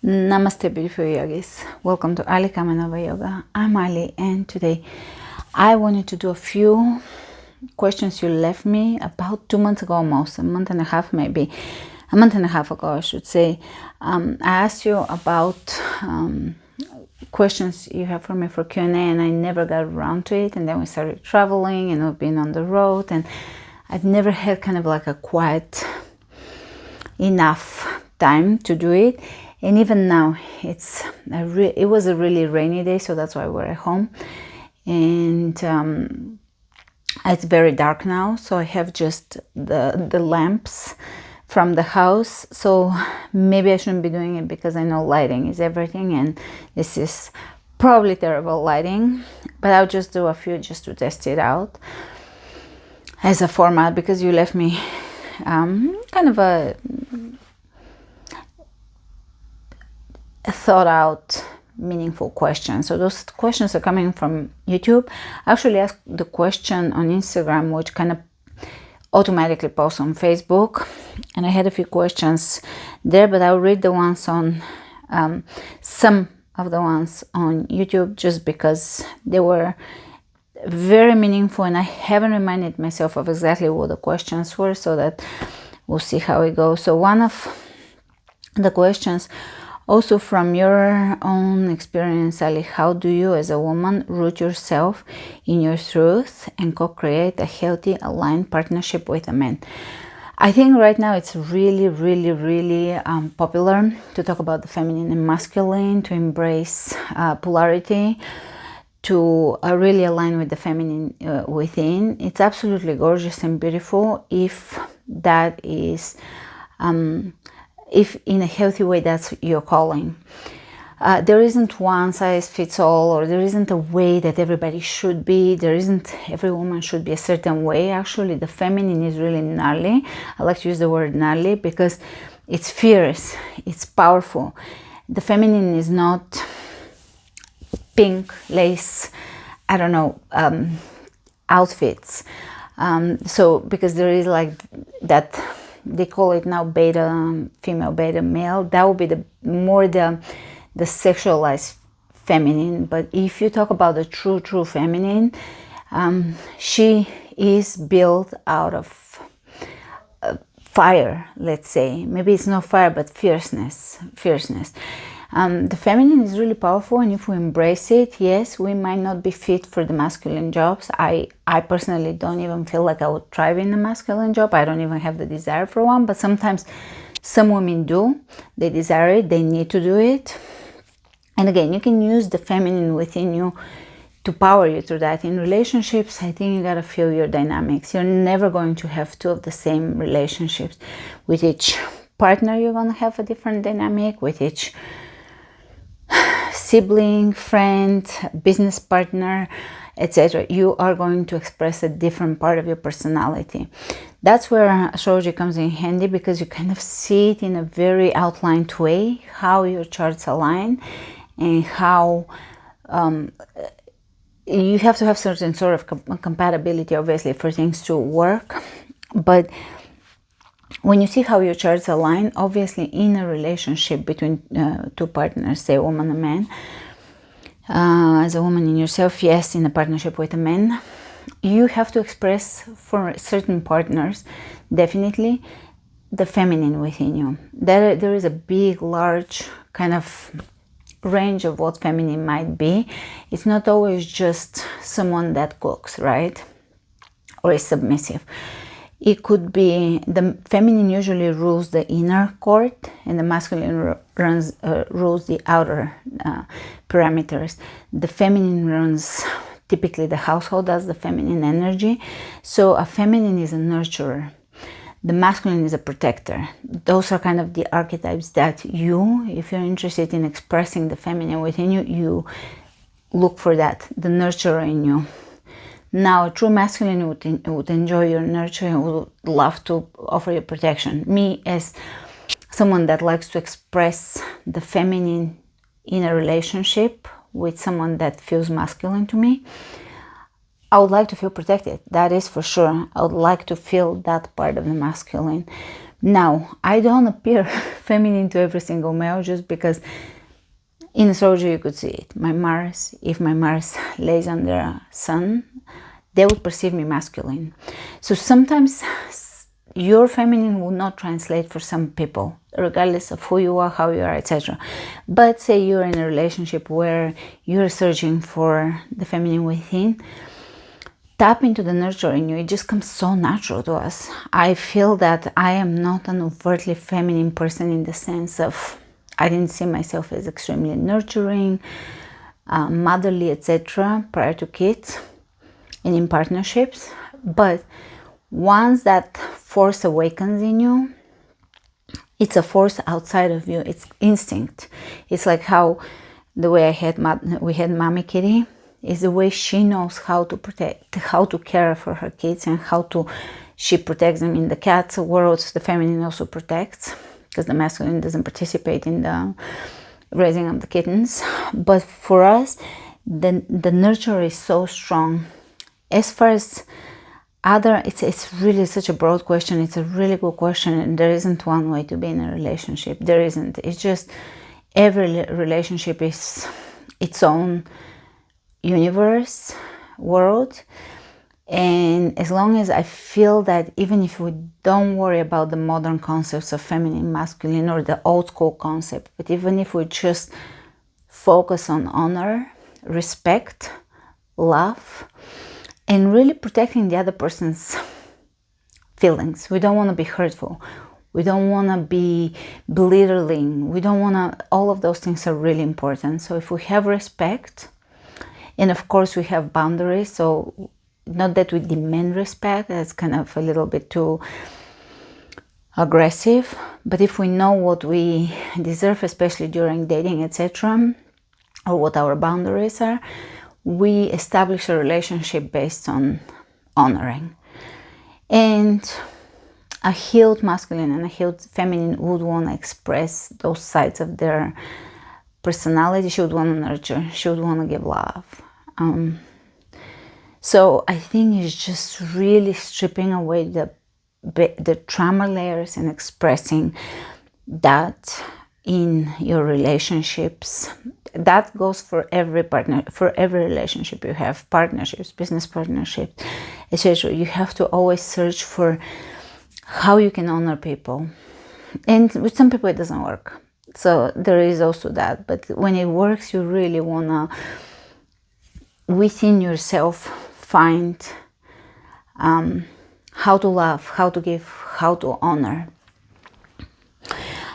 Namaste, beautiful yogis. Welcome to Ali Kamanova Yoga. I'm Ali, and today I wanted to do a few questions you left me about 2 months ago, almost a month and a half, maybe a month and a half ago, I should say. I asked you about questions you have for me for Q&A, and I never got around to it. And then we started traveling, and we've been on the road, and I've never had kind of like a quiet enough time to do it. And even now, it was a really rainy day, so that's why we're at home. And it's very dark now, so I have just the lamps from the house. So maybe I shouldn't be doing it because I know lighting is everything, and this is probably terrible lighting. But I'll just do a few just to test it out as a format, because you left me kind of a thought out, meaningful questions. So those questions are coming from YouTube. I actually asked the question on Instagram, which kind of automatically posts on Facebook, and I had a few questions there, but I'll read the ones on some of the ones on YouTube just because they were very meaningful, and I haven't reminded myself of exactly what the questions were, so that we'll see how it goes. So one of the questions, also from your own experience, Ali, how do you as a woman root yourself in your truth and co-create a healthy, aligned partnership with a man? I think right now it's really, really, really popular to talk about the feminine and masculine, to embrace polarity, to really align with the feminine within. It's absolutely gorgeous and beautiful if that is if in a healthy way that's your calling. There isn't one size fits all, or there isn't a way that everybody should be. There isn't every woman should be a certain way. Actually, the feminine is really gnarly. I like to use the word gnarly because it's fierce, it's powerful. The feminine is not pink lace, I don't know, outfits. So because there is like that, they call it now beta female, beta male. That would be the sexualized feminine. But if you talk about the true feminine, she is built out of fire, let's say. Maybe it's not fire, but fierceness. The feminine is really powerful, and if we embrace it, yes, we might not be fit for the masculine jobs. I personally don't even feel like I would thrive in a masculine job. I don't even have the desire for one, but sometimes some women do. They desire it, they need to do it. And again, you can use the feminine within you to power you through that. In relationships, I think you gotta feel your dynamics. You're never going to have two of the same relationships. With each partner, you're gonna have a different dynamic. With each sibling, friend, business partner, etc., you are going to express a different part of your personality. That's where astrology comes in handy, because you kind of see it in a very outlined way, how your charts align, and how you have to have certain sort of compatibility, obviously, for things to work. But when you see how your charts align, obviously in a relationship between two partners, say a woman and a man, as a woman in yourself, yes, in a partnership with a man, you have to express for certain partners, definitely, the feminine within you. There is a big, large kind of range of what feminine might be. It's not always just someone that cooks, right? Or is submissive. It could be the feminine usually rules the inner court, and the masculine rules the outer parameters. The feminine runs typically the household. That's the feminine energy. So a feminine is a nurturer. The masculine is a protector. Those are kind of the archetypes that you, if you're interested in expressing the feminine within you, you look for that, the nurturer in you. Now, a true masculine would enjoy your nurture and would love to offer you protection. Me, as someone that likes to express the feminine in a relationship with someone that feels masculine to me, I would like to feel protected. That is for sure. I would like to feel that part of the masculine, Now, I don't appear feminine to every single male just because in astrology you could see it. My Mars, if my Mars lays under a sun, they would perceive me masculine. So sometimes your feminine will not translate for some people, regardless of who you are, how you are, etc. But say you're in a relationship where you're searching for the feminine within, tap into the nurture in you. It just comes so natural to us. I feel that I am not an overtly feminine person in the sense of I didn't see myself as extremely nurturing, motherly, etc. prior to kids and in partnerships. But once that force awakens in you, it's a force outside of you. It's instinct. It's like how the way we had Mommy Kitty is the way she knows how to protect, how to care for her kids, and she protects them. In the cat's world, the feminine also protects, because the masculine doesn't participate in the raising of the kittens. But for us, the nurture is so strong. As far as it's really such a broad question. It's a really good question, and there isn't one way to be in a relationship. There isn't. It's just every relationship is its own universe, world. And as long as I feel that even if we don't worry about the modern concepts of feminine, masculine, or the old school concept, but even if we just focus on honor, respect, love, and really protecting the other person's feelings. We don't want to be hurtful. We don't want to be belittling. We don't want to, all of those things are really important. So if we have respect, and of course we have boundaries, so not that we demand respect, that's kind of a little bit too aggressive, but if we know what we deserve, especially during dating, etc., or what our boundaries are, we establish a relationship based on honoring. And a healed masculine and a healed feminine would want to express those sides of their personality. She would want to nurture. She would want to give love. So I think it's just really stripping away the trauma layers and expressing that in your relationships. That goes for every partner, for every relationship you have, partnerships, business partnerships, etc. You have to always search for how you can honor people. And with some people it doesn't work. So there is also that. But when it works, you really want to, within yourself, find how to love, how to give, how to honor.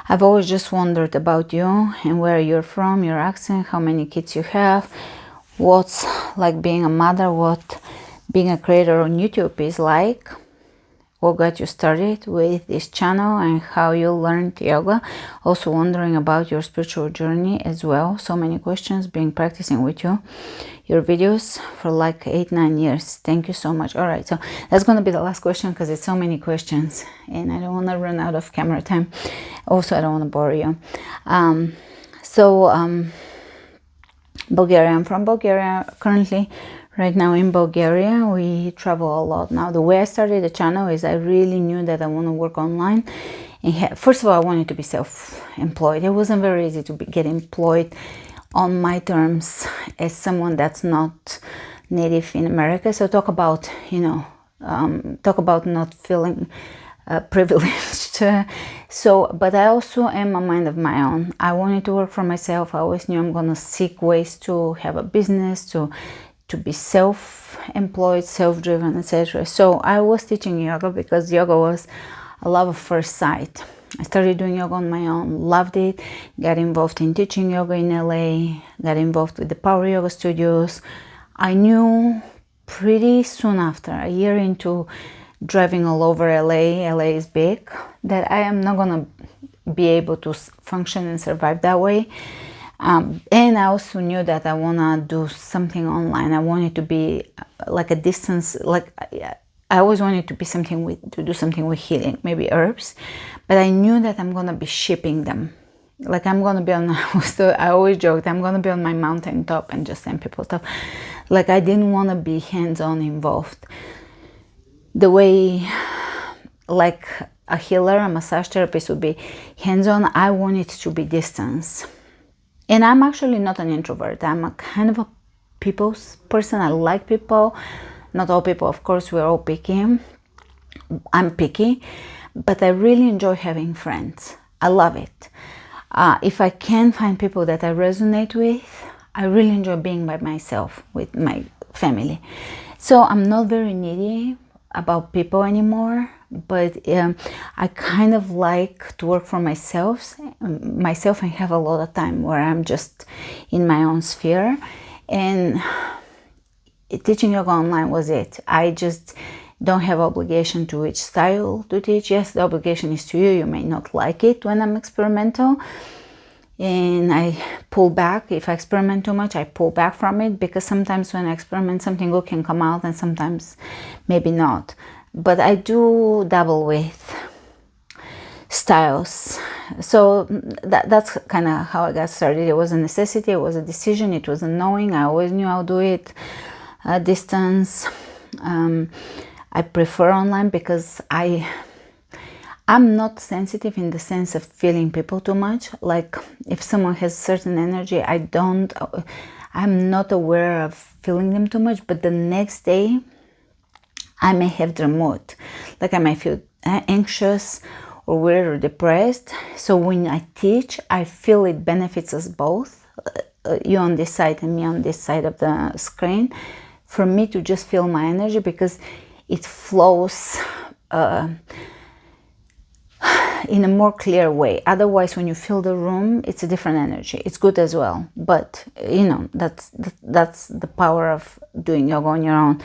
I've always just wondered about you and where you're from, your accent, how many kids you have, what's like being a mother, what being a creator on YouTube is like, what got you started with this channel, and how you learned yoga. Also wondering about your spiritual journey as well. So many questions, been practicing with you, your videos for like 8-9 years. Thank you so much. All right, so that's going to be the last question because it's so many questions and I don't want to run out of camera time. Also, I don't want to bore you. Bulgaria. I'm from Bulgaria currently. Right now in Bulgaria, we travel a lot. Now, the way I started the channel is I really knew that I want to work online. And first of all, I wanted to be self-employed. It wasn't very easy to get employed on my terms as someone that's not native in America. So talk about, talk about not feeling privileged. But I also am a mind of my own. I wanted to work for myself. I always knew I'm going to seek ways to have a business, to be self-employed, self-driven, etc. So I was teaching yoga because yoga was a love of first sight. I started doing yoga on my own, loved it, got involved in teaching yoga in LA, got involved with the Power Yoga Studios. I knew pretty soon after, a year into driving all over LA is big, that I am not gonna be able to function and survive that way. And I also knew that I wanna do something online. I wanted to be like a distance, like I always wanted to be to do something with healing, maybe herbs, but I knew that I'm gonna be shipping them. Like I'm gonna be on, I always joked, I'm gonna be on my mountain top and just send people stuff. Like I didn't want to be hands-on involved. The way, like a healer, a massage therapist would be hands-on. I want it to be distance. And I'm actually not an introvert. I'm a kind of a people's person. I like people. Not all people, of course, we're all picky. I'm picky, but I really enjoy having friends. I love it. If I can find people that I resonate with, I really enjoy being by myself with my family. So I'm not very needy about people anymore, but I kind of like to work for myself and have a lot of time where I'm just in my own sphere. And teaching yoga online was it. I just don't have obligation to which style to teach. Yes, the obligation is to you. You may not like it when I'm experimental, and I pull back. If I experiment too much, I pull back from it, because sometimes when I experiment, something good can come out and sometimes maybe not. But I do dabble with styles. So that's kind of how I got started. It was a necessity, it was a decision, it was a knowing. I always knew I'll do it. Distance. I prefer online because I'm not sensitive in the sense of feeling people too much. Like if someone has certain energy, I'm not aware of feeling them too much, but the next day I may have their mood. Like I may feel anxious or weird or depressed. So when I teach, I feel it benefits us both, you on this side and me on this side of the screen, for me to just feel my energy, because it flows in a more clear way. Otherwise, when you fill the room, it's a different energy. It's good as well, but that's the power of doing yoga on your own.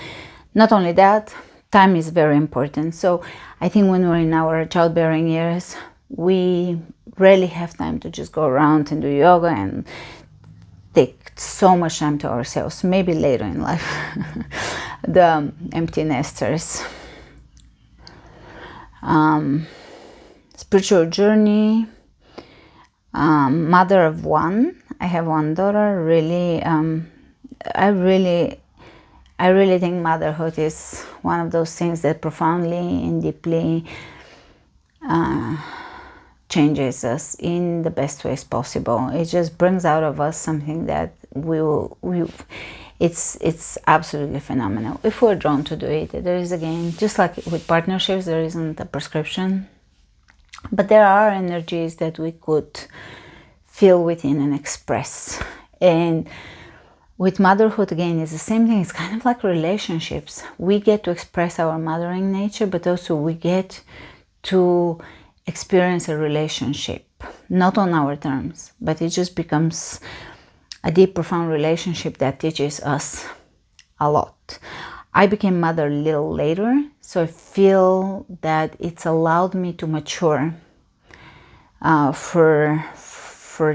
Not only that, time is very important. So I think when we're in our childbearing years, we rarely have time to just go around and do yoga and take so much time to ourselves. Maybe later in life. The empty nesters. Spiritual journey. Mother of one. I have one daughter. I really think motherhood is one of those things that profoundly and deeply changes us in the best ways possible. It just brings out of us something that it's absolutely phenomenal if we're drawn to do it. There is, again, just like with partnerships, there isn't a prescription, but there are energies that we could feel within and express. And with motherhood, again, it's the same thing. It's kind of like relationships. We get to express our mothering nature, but also we get to experience a relationship, not on our terms, but it just becomes a deep, profound relationship that teaches us a lot. I became mother a little later, so I feel that it's allowed me to mature for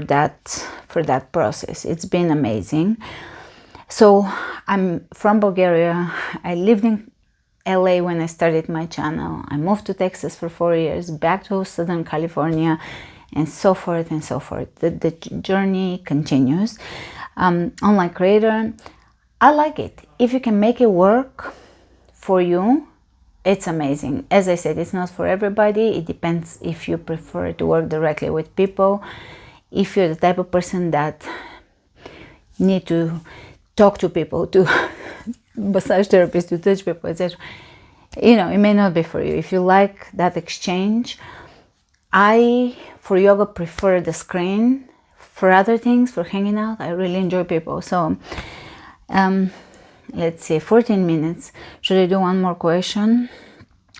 that process. It's been amazing. So I'm from Bulgaria. I lived in LA when I started my channel. I moved to Texas for 4 years, back to Southern California, and so forth and so forth. The journey continues. Online creator, I like it. If you can make it work for you, it's amazing. As I said, it's not for everybody. It depends if you prefer to work directly with people. If you're the type of person that need to talk to people, to massage therapists, to touch people, etc., it may not be for you. If you like that exchange, I, for yoga, prefer the screen. For other things, for hanging out, I really enjoy people. So, let's see, 14 minutes. Should I do one more question?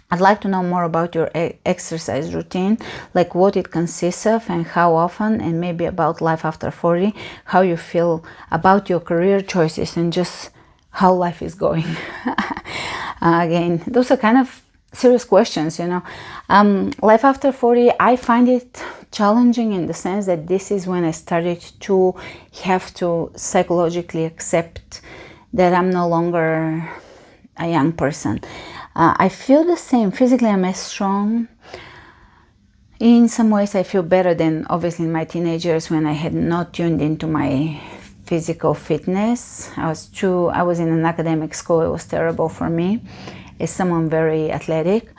I'd like to know more about your exercise routine, like what it consists of and how often, and maybe about life after 40, how you feel about your career choices and just how life is going. Again, those are kind of serious questions, Life after 40, I find it challenging in the sense that this is when I started to have to psychologically accept that I'm no longer a young person. I feel the same. Physically, I'm as strong. In some ways, I feel better than obviously in my teenage years when I had not tuned into my physical fitness. I was in an academic school. It was terrible for me as someone very athletic.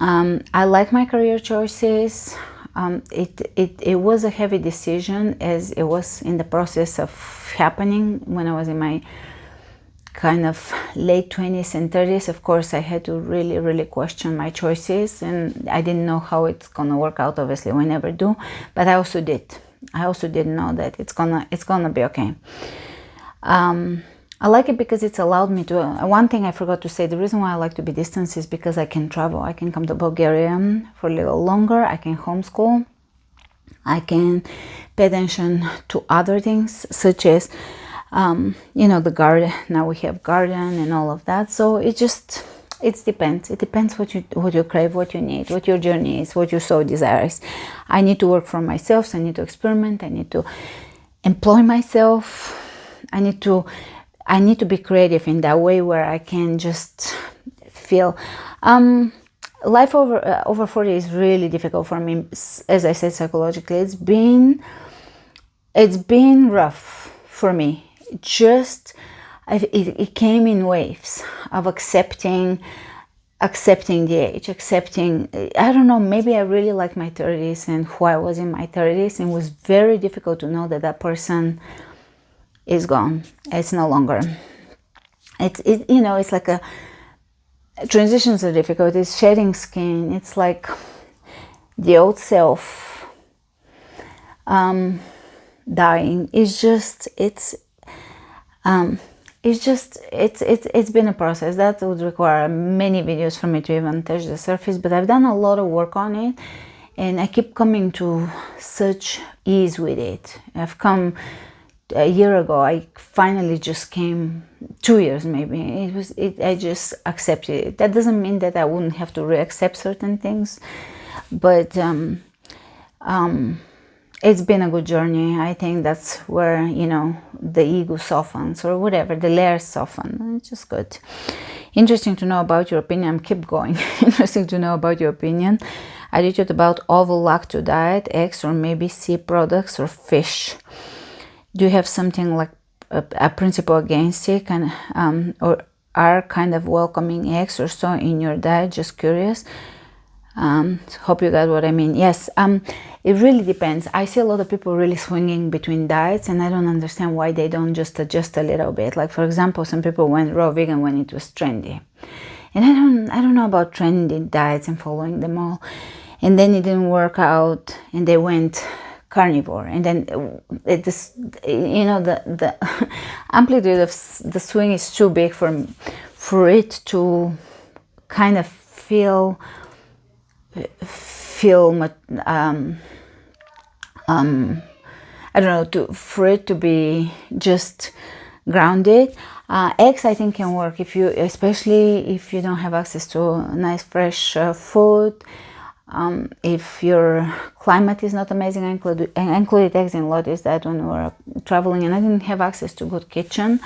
I like my career choices. It was a heavy decision, as it was in the process of happening when I was in my kind of late 20s and 30s. Of course, I had to really question my choices, and I didn't know how it's gonna work out. Obviously, we never do, but I also didn't know that it's gonna be okay. I like it because it's allowed me to, one thing I forgot to say, the reason why I like to be distant is because I can travel. I can come to Bulgaria for a little longer. I can homeschool. I can pay attention to other things, such as, the garden. Now we have garden and all of that. So it depends. It depends what you crave, what you need, what your journey is, what your soul desires. I need to work for myself. So I need to experiment. I need to employ myself. I need to be creative in that way where I can just feel. Life over 40 is really difficult for me. As I said, psychologically, it's been rough for me. It came in waves of accepting the age, I don't know, maybe I really like my 30s and who I was in my 30s, and it was very difficult to know that person is gone. It's no longer. It's like transitions are difficult. It's shedding skin. It's like the old self dying. It's been a process that would require many videos for me to even touch the surface, but I've done a lot of work on it, and I keep coming to such ease with it. I've come a year ago. I finally just came, 2 years maybe. I just accepted it. That doesn't mean that I wouldn't have to re-accept certain things, but it's been a good journey. I think that's where, the ego softens, or whatever, the layers soften. It's just good. Interesting to know about your opinion. Keep going. Interesting to know about your opinion. Attitude about ovo-lacto diet, eggs, or maybe sea products or fish. Do you have something like a principle against it, or are kind of welcoming eggs or so in your diet? Just curious. Hope you got what I mean. Yes, it really depends. I see a lot of people really swinging between diets, and I don't understand why they don't just adjust a little bit. Like, for example, some people went raw vegan when it was trendy, and I don't know about trendy diets and following them all, and then it didn't work out, and they went carnivore, and then the amplitude of the swing is too big for it to kind of feel I don't know, for it to be just grounded. Eggs, I think, can work especially if you don't have access to nice fresh food. If your climate is not amazing, I included eggs in Lotus that when we were traveling, and I didn't have access to good kitchen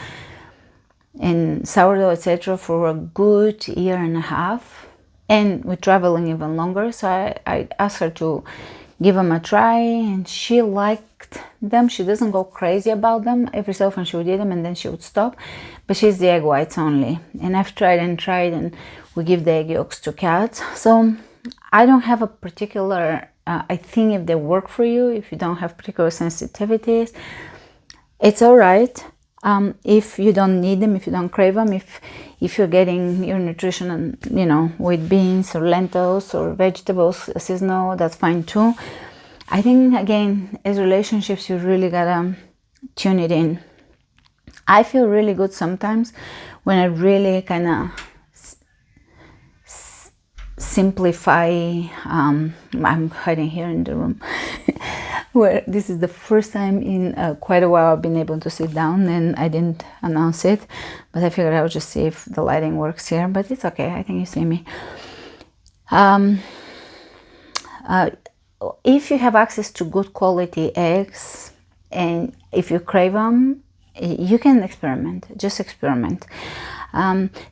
and sourdough, etc., for a good year and a half, and we're traveling even longer. So I asked her to give them a try, and she liked them. She doesn't go crazy about them. Every so often she would eat them and then she would stop, but she's the egg whites only. And I've tried, and we give the egg yolks to cats. So I don't have a particular, I think if they work for you, if you don't have particular sensitivities, it's all right. If you don't need them, if you don't crave them, if you're getting your nutrition, with beans or lentils or vegetables, seasonal, that's fine too. I think, again, as relationships, you really gotta tune it in. I feel really good sometimes when I really kind of simplify. I'm hiding here in the room where this is the first time in quite a while I've been able to sit down, and I didn't announce it, but I figured I would just see if the lighting works here, but it's okay. I think you see me. If you have access to good quality eggs, and if you crave them, you can experiment. Just experiment.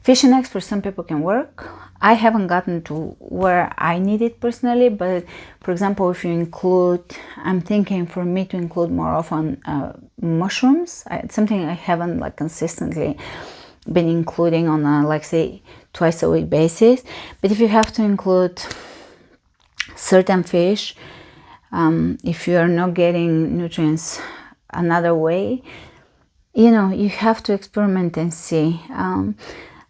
Fish and eggs for some people can work. I haven't gotten to where I need it personally, but for example, if you include, I'm thinking for me to include more often mushrooms. It's something I haven't consistently been including on a, like say, twice a week basis. But if you have to include certain fish, if you are not getting nutrients another way, you know, you have to experiment and see.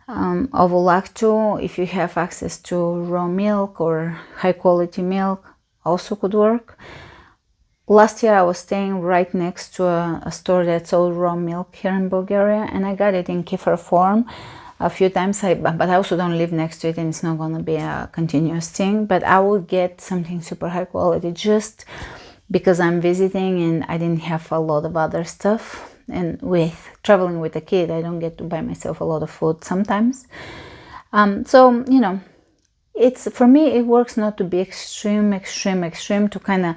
Ovolacto, if you have access to raw milk or high quality milk, also could work. Last year I was staying right next to a store that sold raw milk here in Bulgaria, and I got it in kefir form a few times, but I also don't live next to it, and it's not going to be a continuous thing. But I will get something super high quality just because I'm visiting and I didn't have a lot of other stuff. And with traveling with a kid, I don't get to buy myself a lot of food sometimes. So, you know, it's, for me, it works not to be extreme to kind of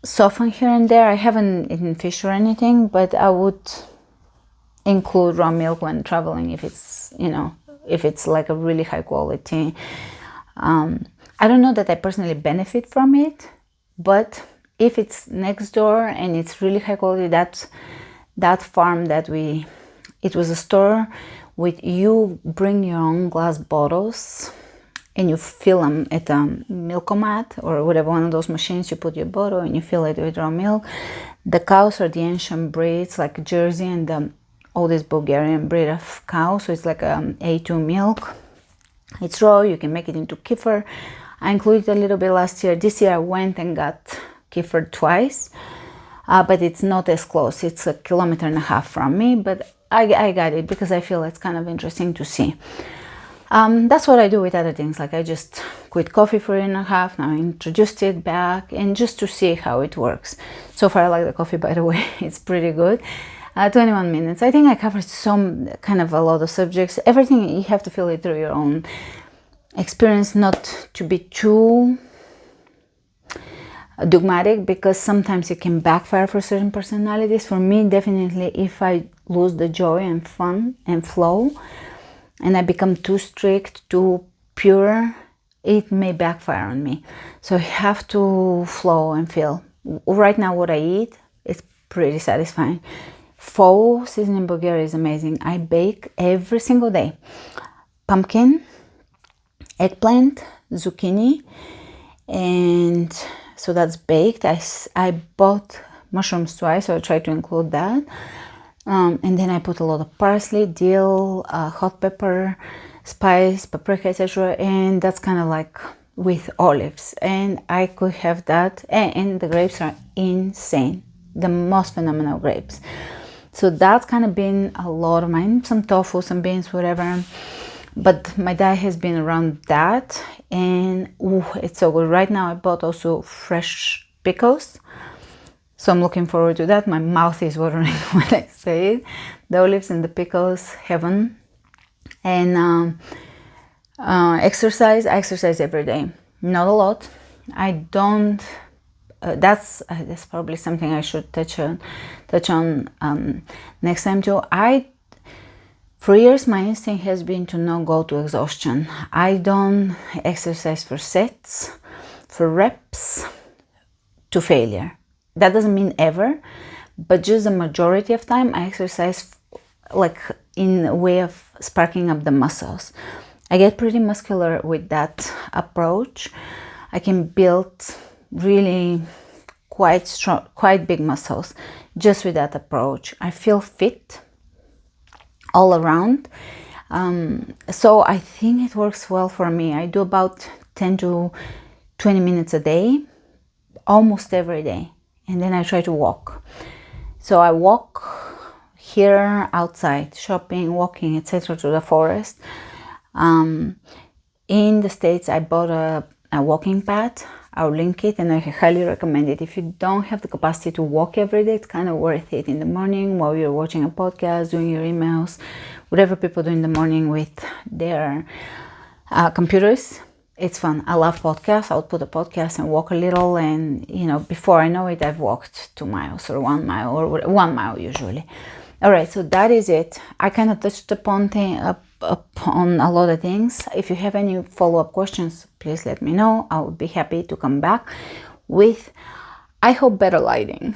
soften here and there. I haven't eaten fish or anything, but I would include raw milk when traveling if it's, you know, if it's like a really high quality. I don't know that I personally benefit from it, but if it's next door and it's really high quality, that farm that it was a store with, you bring your own glass bottles and you fill them at a Milkomat or whatever, one of those machines. You put your bottle and you fill it with raw milk. The cows are the ancient breeds like Jersey and the oldest Bulgarian breed of cow, so it's like A2 milk. It's raw, you can make it into kefir. I included a little bit last year. This year I went and got kefir twice, but it's not as close. It's 1.5 kilometers from me, but I got it because I feel it's kind of interesting to see. That's what I do with other things. Like I just quit coffee for 1.5 years, now I introduced it back, and just to see how it works. So far I like the coffee, by the way. It's pretty good. 21 minutes. I think I covered some kind of a lot of subjects. Everything, you have to feel it through your own experience, not to be too dogmatic, because sometimes it can backfire for certain personalities. For me, definitely, if I lose the joy and fun and flow and I become too strict, too pure, it may backfire on me. So I have to flow and feel. Right now what I eat is pretty satisfying. Pho season in Bulgaria is amazing. I bake every single day. Pumpkin, eggplant, zucchini, and so that's baked. I bought mushrooms twice, so I try to include that. And then I put a lot of parsley, dill, hot pepper, spice, paprika, etc. And that's kind of like with olives. And I could have that. And the grapes are insane. The most phenomenal grapes. So that's kind of been a lot of mine. Some tofu, some beans, whatever. But my diet has been around that. And it's so good. Right now I bought also fresh pickles. So I'm looking forward to that. My mouth is watering when I say it. The olives and the pickles, heaven. And I exercise every day. Not a lot. I don't. That's probably something I should touch on next time too. For years my instinct has been to not go to exhaustion. I don't exercise for sets, for reps, to failure. That doesn't mean ever, but just the majority of time I exercise like in a way of sparking up the muscles. I get pretty muscular with that approach. I can build really quite strong, quite big muscles just with that approach. I feel fit all around. So I think it works well for me. I do about 10 to 20 minutes a day, almost every day. And then I try to walk. So I walk here outside, shopping, walking, etc. to the forest. In the States, I bought a walking pad. I'll link it and I highly recommend it. If you don't have the capacity to walk every day, it's kind of worth it in the morning while you're watching a podcast, doing your emails, whatever people do in the morning with their computers. It's fun. I love podcasts. I'll put a podcast and walk a little, and you know, before I know it, I've walked 2 miles or 1 mile or 1 mile usually. All right, so that is it. I kind of touched upon a lot of things. If you have any follow-up questions, please let me know. I would be happy to come back with, I hope, better lighting.